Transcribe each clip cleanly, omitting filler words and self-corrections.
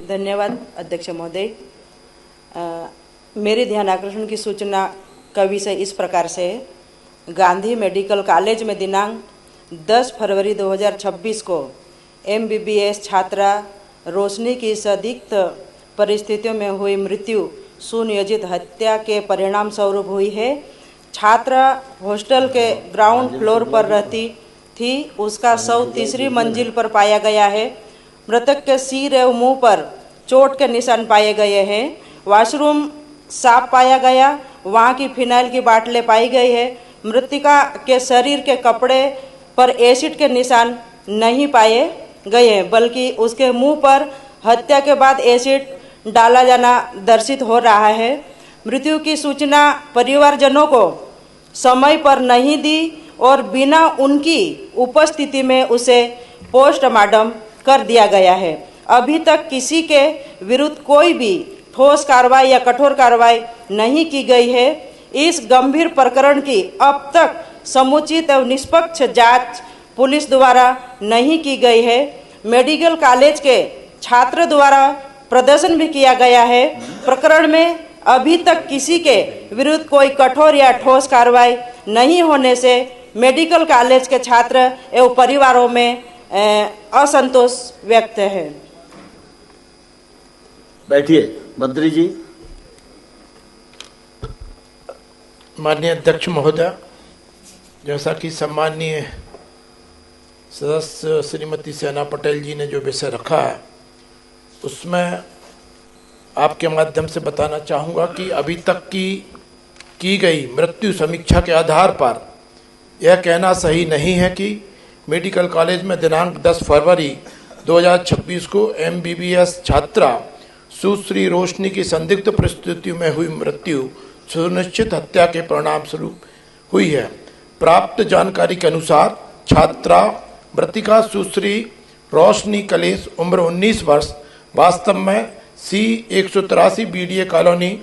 धन्यवाद अध्यक्ष महोदय। मेरे ध्यान आकर्षण की सूचना का विषय इस प्रकार से है। गांधी मेडिकल कॉलेज में दिनांक 10 फरवरी 2026 को MBBS छात्रा रोशनी की संदिग्ध परिस्थितियों में हुई मृत्यु सुनियोजित हत्या के परिणाम स्वरूप हुई है। छात्रा हॉस्टल के ग्राउंड फ्लोर पर रहती थी। उसका शव तीसरी मंजिल पर पाया गया है। मृतक के सिर एवं मुंह पर चोट के निशान पाए गए हैं। वॉशरूम साफ पाया गया। वहाँ की फिनाइल की बाटलें पाई गई है। मृतिका के शरीर के कपड़े पर एसिड के निशान नहीं पाए गए हैं, बल्कि उसके मुंह पर हत्या के बाद एसिड डाला जाना दर्शित हो रहा है। मृत्यु की सूचना परिवारजनों को समय पर नहीं दी और बिना उनकी उपस्थिति में उसे पोस्टमार्टम कर दिया गया है। अभी तक किसी के विरुद्ध कोई भी ठोस कार्रवाई या कठोर कार्रवाई नहीं की गई है। इस गंभीर प्रकरण की अब तक समुचित एवं निष्पक्ष जांच पुलिस द्वारा नहीं की गई है। मेडिकल कॉलेज के छात्र द्वारा प्रदर्शन भी किया गया है। प्रकरण में अभी तक किसी के विरुद्ध कोई कठोर या ठोस कार्रवाई नहीं होने से मेडिकल कॉलेज के छात्र एवं परिवारों में असंतोष व्यक्त है। बैठिए मंत्री जी। माननीय अध्यक्ष महोदय, जैसा कि सम्माननीय सदस्य श्रीमती सेना पटेल जी ने जो विषय रखा है, उसमें आपके माध्यम से बताना चाहूँगा कि अभी तक की गई मृत्यु समीक्षा के आधार पर यह कहना सही नहीं है कि मेडिकल कॉलेज में दिनांक 10 फरवरी 2026 को MBBS छात्रा सुश्री रोशनी की संदिग्ध परिस्थितियों में हुई मृत्यु सुनिश्चित हत्या के परिणाम स्वरूप हुई है। प्राप्त जानकारी के अनुसार छात्रा मृतिका सुश्री रोशनी कलेश उम्र 19 वर्ष वास्तव में C183 BDA कॉलोनी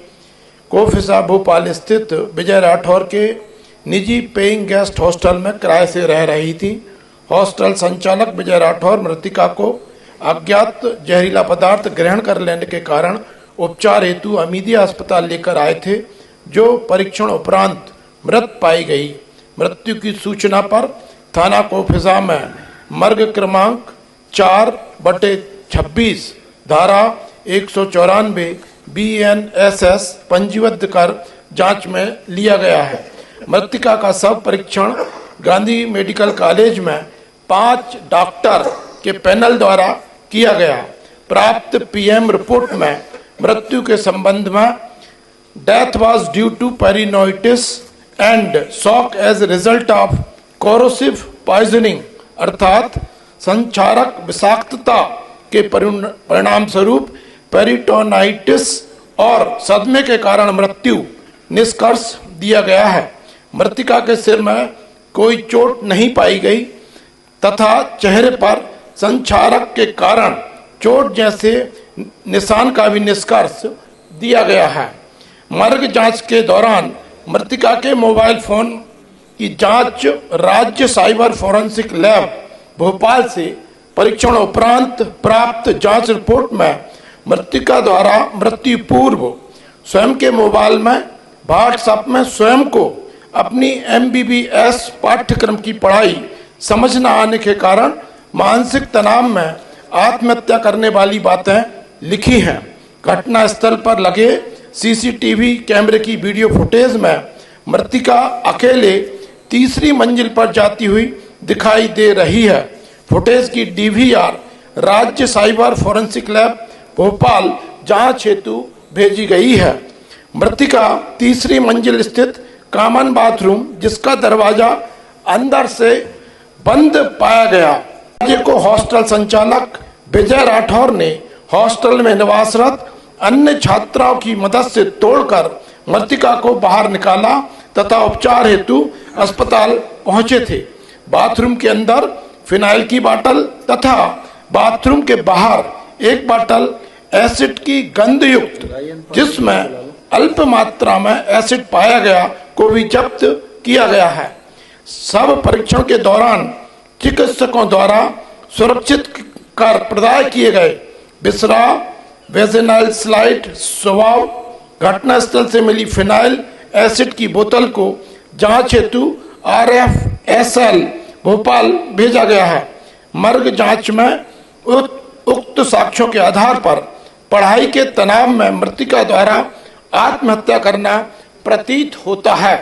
कोफिसा भोपाल स्थित विजय राठौर के निजी पेइंग गेस्ट हॉस्टल में किराए से रह रही थी। हॉस्टल संचालक विजय राठौर मृतिका को अज्ञात जहरीला पदार्थ ग्रहण कर लेने के कारण उपचार हेतु हमीदिया अस्पताल लेकर आए थे, जो परीक्षण उपरांत मृत पाई गई। मृत्यु की सूचना पर थाना कोफिसा में मर्ग क्रमांक 4/26 धारा 194 BNSS पंजीबद्ध कर जांच में लिया गया है। मृतिका का शव परीक्षण गांधी मेडिकल कॉलेज में 5 डॉक्टर के पैनल द्वारा किया गया। प्राप्त PM रिपोर्ट में मृत्यु के संबंध में death was due to peritonitis and shock as result of corrosive poisoning अर्थात संचारक विषाक्तता के परिणाम स्वरूप पेरिटोनाइटिस और सदमे के कारण मृत्यु निष्कर्ष दिया गया है। मृतिका के सिर में कोई चोट नहीं पाई गई तथा चेहरे पर संचारक के कारण चोट जैसे निशान का भी निष्कर्ष दिया गया है। मर्ग जांच के दौरान मृतिका के मोबाइल फोन की जांच राज्य साइबर फोरेंसिक लैब भोपाल से परीक्षण उपरांत प्राप्त जांच रिपोर्ट में मृतिका द्वारा मृत्यु पूर्व स्वयं के मोबाइल में व्हाट्सएप में स्वयं को अपनी MBBS पाठ्यक्रम की पढ़ाई समझ न आने के कारण मानसिक तनाव में आत्महत्या करने वाली बातें लिखी हैं। घटना स्थल पर लगे CCTV कैमरे की वीडियो फुटेज में मृतिका अकेले तीसरी मंजिल पर जाती हुई दिखाई दे रही है। फुटेज की DVR राज्य साइबर फोरेंसिक लैब भोपाल जांच हेतु भेजी गई है। मृतिका तीसरी मंजिल स्थित कॉमन बाथरूम जिसका दरवाजा अंदर से बंद पाया गया। राज्य को हॉस्टल संचालक विजय राठौर ने हॉस्टल में निवासरत अन्य छात्राओं की मदद से तोड़कर मृतिका को बाहर निकाला तथा उपचार हेतु अस्पताल पहुंचे थे। बाथरूम के अंदर फिनाइल की बोतल तथा बाथरूम के बाहर एक बोतल एसिड की गंध युक्त जिसमें अल्प मात्रा में एसिड पाया गया को भी जब्त किया गया है। सब परीक्षण के दौरान चिकित्सकों द्वारा सुरक्षित कर प्रदाय किए गए बिसरा वेजिनल स्लाइड स्वभाव, घटनास्थल से मिली फिनाइल एसिड की बोतल को जांच हेतु RFSL भोपाल भेजा गया है। मर्ग जांच में उक्त साक्ष्यों के आधार पर पढ़ाई के तनाव में मृतका द्वारा आत्महत्या करना प्रतीत होता है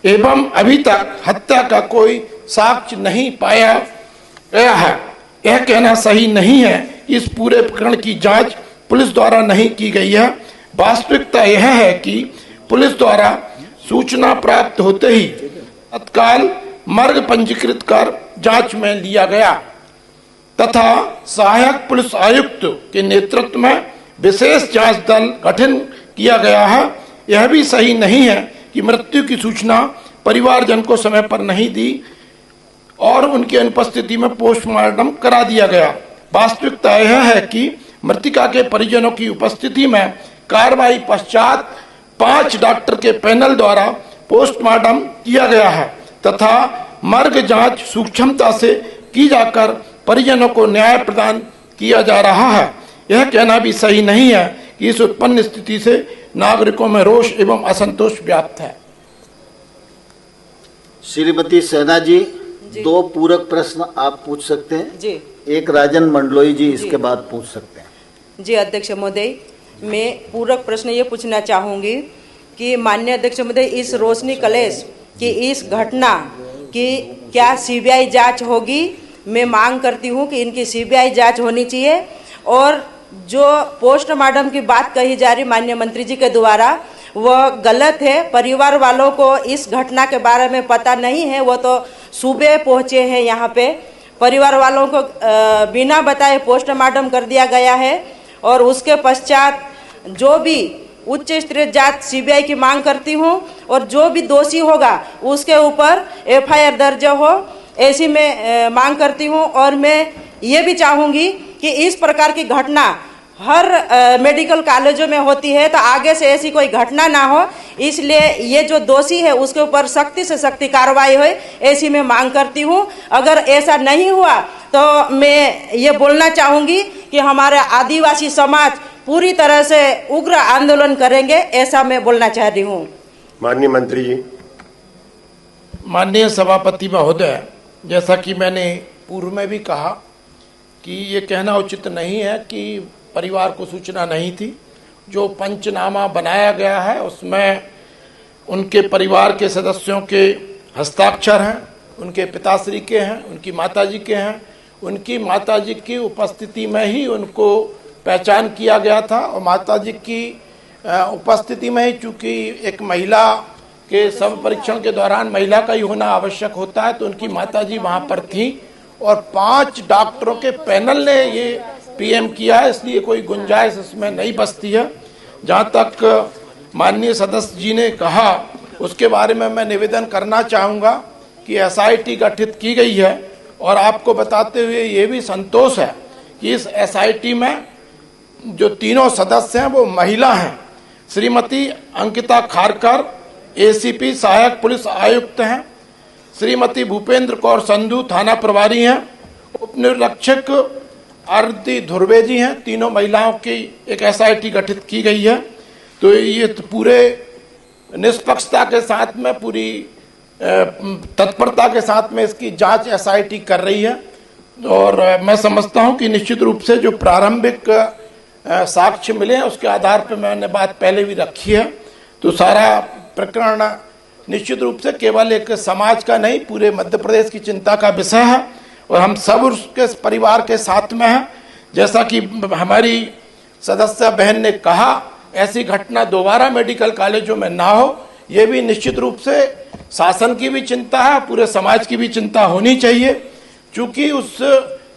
एवं अभी तक हत्या का कोई साक्ष्य नहीं पाया गया है। यह कहना सही नहीं है। इस पूरे प्रकरण की जांच पुलिस द्वारा नहीं की गई है। वास्तविकता यह है कि पुलिस द्वारा सूचना प्राप्त होते ही तत्काल मर्ग पंजीकृत कर जांच में लिया गया तथा सहायक पुलिस आयुक्त के नेतृत्व में विशेष जांच दल गठन किया गया है। यह भी सही नहीं है कि मृत्यु की सूचना परिवारजन को समय पर नहीं दी और उनकी अनुपस्थिति में पोस्टमार्टम करा दिया गया। वास्तविकता यह है कि मृतिका के परिजनों की उपस्थिति में कार्रवाई पश्चात 5 डॉक्टर के पैनल द्वारा पोस्टमार्टम किया गया है तथा मर्ग जांच सूक्ष्मता से की जाकर परिजनों को न्याय प्रदान किया जा रहा है। यह कहना भी सही नहीं है कि इस उत्पन्न स्थिति से नागरिकों में रोष एवं असंतोष व्याप्त है। श्रीमती सेना जी, 2 पूरक प्रश्न आप पूछ सकते हैं जी। एक राजन मंडलोई जी इसके बाद पूछ सकते हैं। जी अध्यक्ष महोदय, मैं पूरक प्रश्न ये पूछना चाहूँगी कि माननीय अध्यक्ष महोदय, इस रोशनी कॉलेज की इस घटना की क्या CBI जांच होगी? मैं मांग करती हूँ कि इनकी CBI जांच होनी चाहिए। और जो पोस्टमार्टम की बात कही जा रही माननीय मंत्री जी के द्वारा, वह गलत है। परिवार वालों को इस घटना के बारे में पता नहीं है। वो तो सुबह पहुँचे हैं यहाँ पे। परिवार वालों को बिना बताए पोस्टमार्टम कर दिया गया है और उसके पश्चात जो भी उच्च स्तरीय जांच CBI की मांग करती हूँ और जो भी दोषी होगा उसके ऊपर FIR दर्ज हो, ऐसी मैं मांग करती हूँ। और मैं ये भी चाहूँगी कि इस प्रकार की घटना हर मेडिकल कॉलेजों में होती है, तो आगे से ऐसी कोई घटना ना हो, इसलिए ये जो दोषी है उसके ऊपर सख्ती से सख्ती कार्रवाई हो, ऐसी मैं मांग करती हूँ। अगर ऐसा नहीं हुआ तो मैं ये बोलना चाहूँगी कि हमारा आदिवासी समाज पूरी तरह से उग्र आंदोलन करेंगे, ऐसा मैं बोलना चाह रही हूँ। माननीय मंत्री जी। माननीय सभापति महोदय, जैसा कि मैंने पूर्व में भी कहा कि ये कहना उचित नहीं है कि परिवार को सूचना नहीं थी। जो पंचनामा बनाया गया है उसमें उनके परिवार के सदस्यों के हस्ताक्षर हैं, उनके पिताश्री के हैं, उनकी माताजी के हैं। उनकी माताजी की उपस्थिति में ही उनको पहचान किया गया था और माताजी की उपस्थिति में ही, चूँकि एक महिला के शव परीक्षण के दौरान महिला का ही होना आवश्यक होता है, तो उनकी माताजी वहाँ पर थी और 5 डॉक्टरों के पैनल ने ये PM किया है, इसलिए कोई गुंजाइश इसमें नहीं बचती है। जहाँ तक माननीय सदस्य जी ने कहा उसके बारे में मैं निवेदन करना चाहूँगा कि SIT गठित की गई है और आपको बताते हुए ये भी संतोष है कि इस SIT में जो तीनों सदस्य हैं वो महिला हैं। श्रीमती अंकिता खारकर ACP सहायक पुलिस आयुक्त हैं, श्रीमती भूपेंद्र कौर संधू थाना प्रभारी हैं, उपनिरीक्षक आरती धुर्वे जी हैं। तीनों महिलाओं की एक SIT गठित की गई है। तो ये पूरे निष्पक्षता के साथ में, पूरी तत्परता के साथ में इसकी जांच SIT कर रही है और मैं समझता हूं कि निश्चित रूप से जो प्रारंभिक साक्ष्य मिले हैं उसके आधार पर मैंने बात पहले भी रखी है। तो सारा प्रकरण निश्चित रूप से केवल एक समाज का नहीं, पूरे मध्य प्रदेश की चिंता का विषय है और हम सब उसके परिवार के साथ में हैं। जैसा कि हमारी सदस्य बहन ने कहा, ऐसी घटना दोबारा मेडिकल कॉलेजों में ना हो, ये भी निश्चित रूप से शासन की भी चिंता है, पूरे समाज की भी चिंता होनी चाहिए। चूँकि उस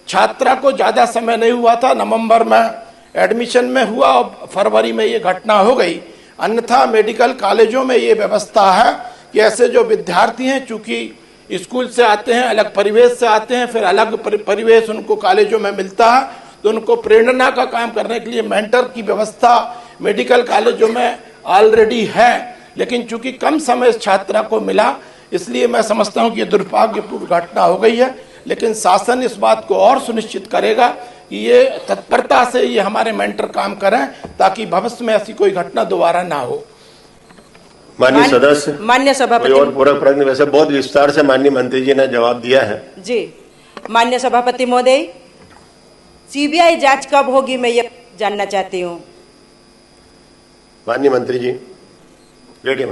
छात्रा को ज़्यादा समय नहीं हुआ था, नवंबर में एडमिशन में हुआ और फरवरी में ये घटना हो गई। अन्यथा मेडिकल कॉलेजों में ये व्यवस्था है कि ऐसे जो विद्यार्थी हैं, चूँकि स्कूल से आते हैं, अलग परिवेश से आते हैं, फिर अलग परिवेश उनको कॉलेजों में मिलता है, तो उनको प्रेरणा का काम करने के लिए मेंटर की व्यवस्था मेडिकल कॉलेजों में ऑलरेडी है। लेकिन चूंकि कम समय इस छात्रा को मिला, इसलिए मैं समझता हूं कि ये दुर्भाग्यपूर्ण घटना हो गई है। लेकिन शासन इस बात को और सुनिश्चित करेगा ये तत्परता से ये हमारे मेंटर काम करें ताकि भविष्य में ऐसी कोई घटना दोबारा ना हो। माननीय सदस्य, माननीय सभापति, कोई और पूरक प्रश्न? वैसे बहुत विस्तार से माननीय मंत्री जी ने जवाब दिया है। जी माननीय सभापति महोदय, सीबीआई जांच कब होगी मैं ये जानना चाहती हूँ। माननीय मंत्री जी, बैठिए।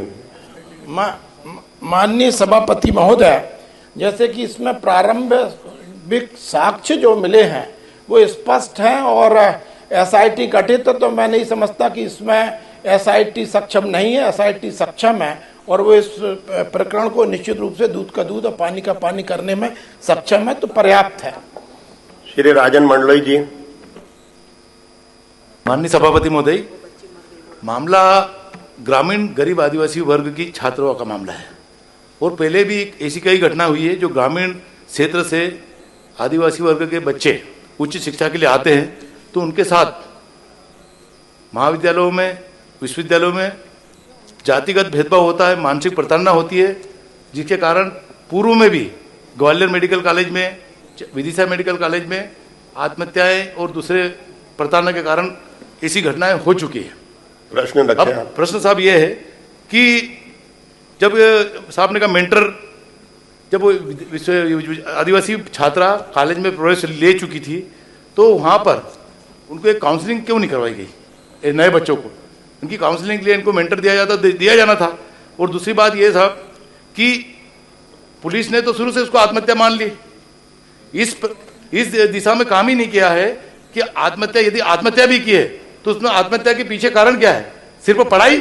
माननीय सभापति महोदय, जैसे कि इसमें प्रारंभिक साक्ष्य जो मिले हैं वो स्पष्ट हैं और एसआईटी गठित तो मैं नहीं समझता कि इसमें एसआईटी सक्षम नहीं है। एसआईटी सक्षम है और वो इस प्रकरण को निश्चित रूप से दूध का दूध और पानी का पानी करने में सक्षम है, तो पर्याप्त है। श्री राजन मंडलोई जी। माननीय सभापति महोदय, मामला ग्रामीण गरीब आदिवासी वर्ग की छात्रों का मामला है और पहले भी ऐसी कई घटना हुई है जो ग्रामीण क्षेत्र से आदिवासी वर्ग के बच्चे उच्च शिक्षा के लिए आते हैं तो उनके साथ महाविद्यालयों में, विश्वविद्यालयों में जातिगत भेदभाव होता है, मानसिक प्रताड़ना होती है, जिसके कारण पूर्व में भी ग्वालियर मेडिकल कॉलेज में, विदिशा मेडिकल कॉलेज में आत्महत्याएं और दूसरे प्रताड़ना के कारण ऐसी घटनाएं हो चुकी है। प्रश्न अब रखें। प्रश्न साहब ये है कि जब साहब ने कहा मेंटर, जब वो आदिवासी छात्रा कॉलेज में प्रवेश ले चुकी थी तो वहाँ पर उनको एक काउंसलिंग क्यों नहीं करवाई गई? नए बच्चों को उनकी काउंसलिंग के लिए इनको मेंटर दिया जाना था। और दूसरी बात ये साहब कि पुलिस ने तो शुरू से उसको आत्महत्या मान ली, इस दिशा में काम ही नहीं किया है कि आत्महत्या, यदि आत्महत्या भी की है तो उसमें आत्महत्या के पीछे कारण क्या है? सिर्फ पढ़ाई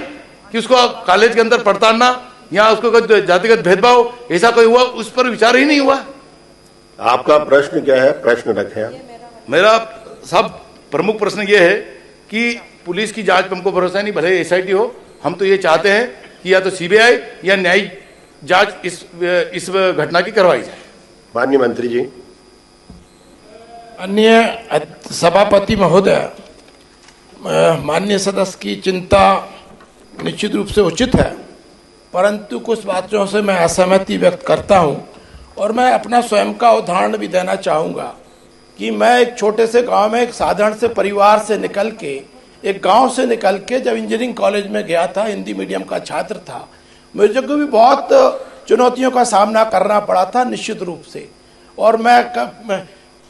कि उसको कॉलेज के अंदर पढ़ताना या उसको कोई जातिगत भेदभाव ऐसा कोई हुआ, उस पर विचार ही नहीं हुआ। आपका प्रश्न क्या है? प्रश्न रखें। मेरा सब प्रमुख प्रश्न ये है कि पुलिस की जांच पर हमको भरोसा नहीं, भले एसआईटी हो, हम तो ये चाहते हैं कि या तो सीबीआई या न्यायिक जांच इस घटना की करवाई जाए। माननीय मंत्री जी। अन्य सभापति महोदय, माननीय सदस्य की चिंता निश्चित रूप से उचित है, परंतु कुछ बातों से मैं असहमति व्यक्त करता हूं और मैं अपना स्वयं का उदाहरण भी देना चाहूँगा कि मैं एक छोटे से गांव में एक साधारण से परिवार से निकल के, एक गांव से निकल के जब इंजीनियरिंग कॉलेज में गया था, हिंदी मीडियम का छात्र था, मुझे को भी बहुत चुनौतियों का सामना करना पड़ा था निश्चित रूप से। और मैं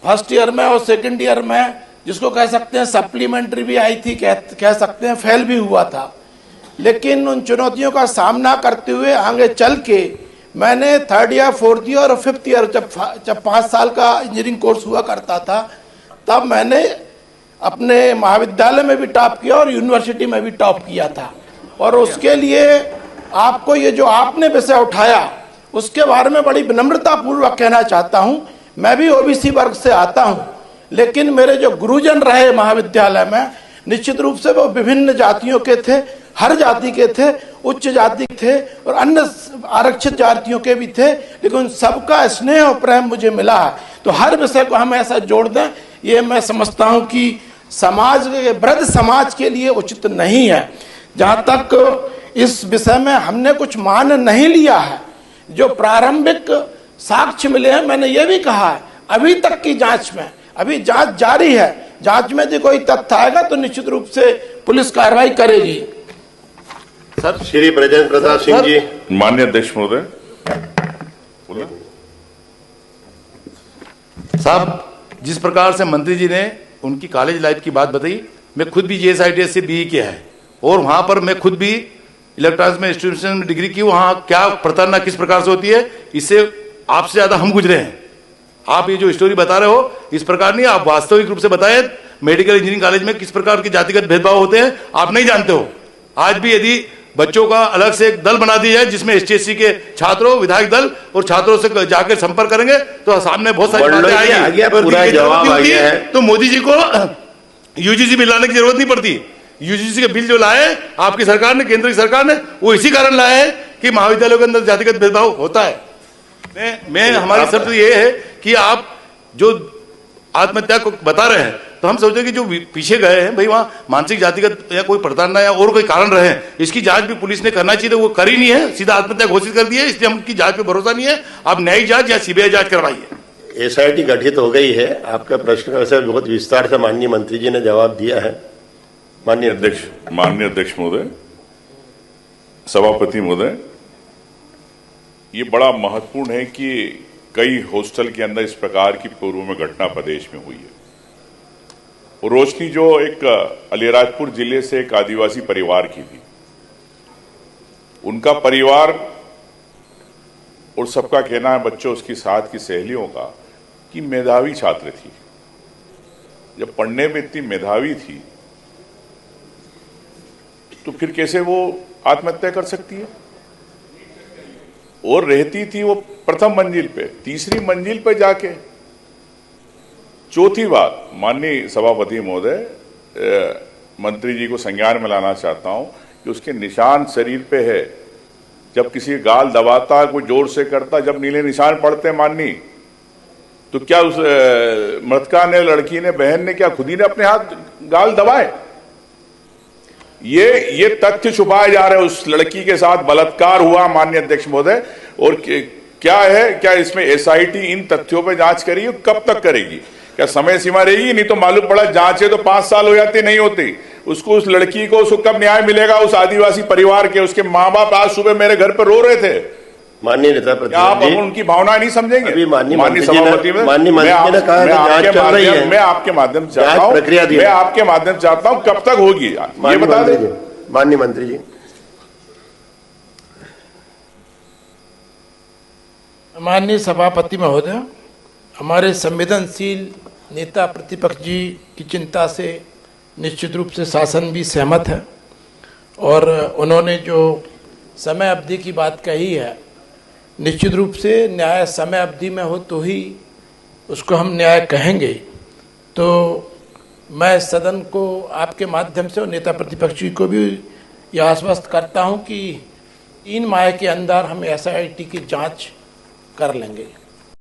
फर्स्ट ईयर में और सेकंड ईयर में, जिसको कह सकते हैं सप्लीमेंट्री भी आई थी, कह सकते हैं फेल भी हुआ था, लेकिन उन चुनौतियों का सामना करते हुए आगे चल के मैंने थर्ड ईयर, फोर्थ ईयर और फिफ्थ ईयर, जब 5 साल का इंजीनियरिंग कोर्स हुआ करता था, तब मैंने अपने महाविद्यालय में भी टॉप किया और यूनिवर्सिटी में भी टॉप किया था। और उसके लिए आपको ये जो आपने विषय उठाया उसके बारे में बड़ी विनम्रता पूर्वक कहना चाहता हूँ। मैं भी ओबीसी वर्ग से आता हूँ, लेकिन मेरे जो गुरुजन रहे महाविद्यालय में, निश्चित रूप से वो विभिन्न जातियों के थे, हर जाति के थे, उच्च जाति थे और अन्य आरक्षित जातियों के भी थे, लेकिन सबका स्नेह और प्रेम मुझे मिला है। तो हर विषय को हम ऐसा जोड़ दें, ये मैं समझता हूँ कि समाज, वृद्ध समाज के लिए उचित नहीं है। जहाँ तक इस विषय में हमने कुछ मान नहीं लिया है, जो प्रारंभिक साक्ष्य मिले हैं, मैंने ये भी कहा है अभी तक की जांच में, अभी जांच जारी है, जांच में यदि कोई तथ्य आएगा तो निश्चित रूप से पुलिस कार्रवाई करेगी। सर, श्री ब्रजेंद्र प्रताप सिंह जी। माननीय अध्यक्ष महोदय। साहब, जिस प्रकार से मंत्री जी ने उनकी कॉलेज लाइफ की बात बताई, मैं खुद भी जीएसआईटीएस से बीई किया है और वहां पर मैं खुद भी इलेक्ट्रॉनिक्स में इंस्टीट्यूशन में डिग्री की, वहां क्या प्रताड़ना किस प्रकार से होती है, इससे आपसे ज्यादा हम गुजरे हैं। आप ये जो स्टोरी बता रहे हो इस प्रकार नहीं, आप वास्तविक रूप से बताए मेडिकल इंजीनियरिंग कॉलेज में किस प्रकार के जातिगत भेदभाव होते हैं, आप नहीं जानते हो। आज भी यदि बच्चों का अलग से एक दल बना दिया जाए जिसमें एसटी के छात्रों, विधायक दल और छात्रों से जाकर संपर्क करेंगे तो सामने बहुत सारी बातें आएगी। तो मोदी जी को यूजीसी बिल लाने की जरूरत नहीं पड़ती। यूजीसी के बिल जो लाए आपकी सरकार ने, केंद्र की सरकार ने, वो इसी कारण लाए हैं कि महाविद्यालयों के अंदर जातिगत भेदभाव होता है। मैं हमारी शर्त ये है कि आप जो आत्महत्या को बता रहे हैं तो हम सोचते हैं कि जो पीछे गए हैं भाई, वहां मानसिक जातिगत या कोई प्रताड़ना या और कोई कारण रहे, इसकी जांच भी पुलिस ने करना चाहिए, तो वो करी नहीं है, सीधा आत्महत्या घोषित कर दी है, इसलिए हम उनकी जांच पे भरोसा नहीं है। आप न्यायिक जांच या सीबीआई जांच करवाइए। एसआईटी गठित हो गई है। आपका प्रश्न का वैसे बहुत विस्तार से माननीय मंत्री जी ने जवाब दिया है। माननीय माननीय अध्यक्ष महोदय, सभापति महोदय, ये बड़ा महत्वपूर्ण है कि कई हॉस्टल के अंदर इस प्रकार की पूर्व में घटना प्रदेश में हुई है। और रोशनी जो एक अलीराजपुर जिले से एक आदिवासी परिवार की थी, उनका परिवार और सबका कहना है, बच्चों उसकी साथ की सहेलियों का, कि मेधावी छात्र थी। जब पढ़ने में इतनी मेधावी थी तो फिर कैसे वो आत्महत्या कर सकती है? और रहती थी वो प्रथम मंजिल पे, तीसरी मंजिल पे जाके। चौथी बात, माननीय सभापति महोदय, मंत्री जी को संज्ञान में लाना चाहता हूं कि उसके निशान शरीर पे है। जब किसी गाल दबाता, कोई जोर से करता, जब नीले निशान पड़ते माननीय, तो क्या उस मृतका ने, लड़की ने, बहन ने क्या खुद ही ने अपने हाथ गाल दबाए? ये तथ्य छुपाए जा रहे हैं। उस लड़की के साथ बलात्कार हुआ माननीय अध्यक्ष महोदय। और क्या है, क्या इसमें एसआईटी इन तथ्यों पे जांच करेगी? कब तक करेगी? क्या समय सीमा रहेगी? नहीं तो मालूम पड़ा जांच है तो 5 साल हो जाते, नहीं होती। उसको, उस लड़की को, उसको कब न्याय मिलेगा? उस आदिवासी परिवार के, उसके माँ बाप आज सुबह मेरे घर पर रो रहे थे। माननीय नेता प्रतिनिधि, आप उनकी भावनाएं नहीं समझेंगे? अभी माननीय सभापति में मैं आपके माध्यम से चाहता हूं, मैं आपके माध्यम चाहता हूं, कब तक होगी ये बता दें माननीय मंत्री जी। माननीय सभापति महोदय, हमारे संवेदनशील नेता प्रतिपक्ष जी की चिंता से निश्चित रूप से शासन भी सहमत है। और उन्होंने जो समय अवधि की बात कही है, निश्चित रूप से न्याय समय अवधि में हो तो ही उसको हम न्याय कहेंगे। तो मैं सदन को आपके माध्यम से और नेता प्रतिपक्ष जी को भी यह आश्वस्त करता हूं कि 3 माह के अंदर हम एसआईटी की जांच कर लेंगे।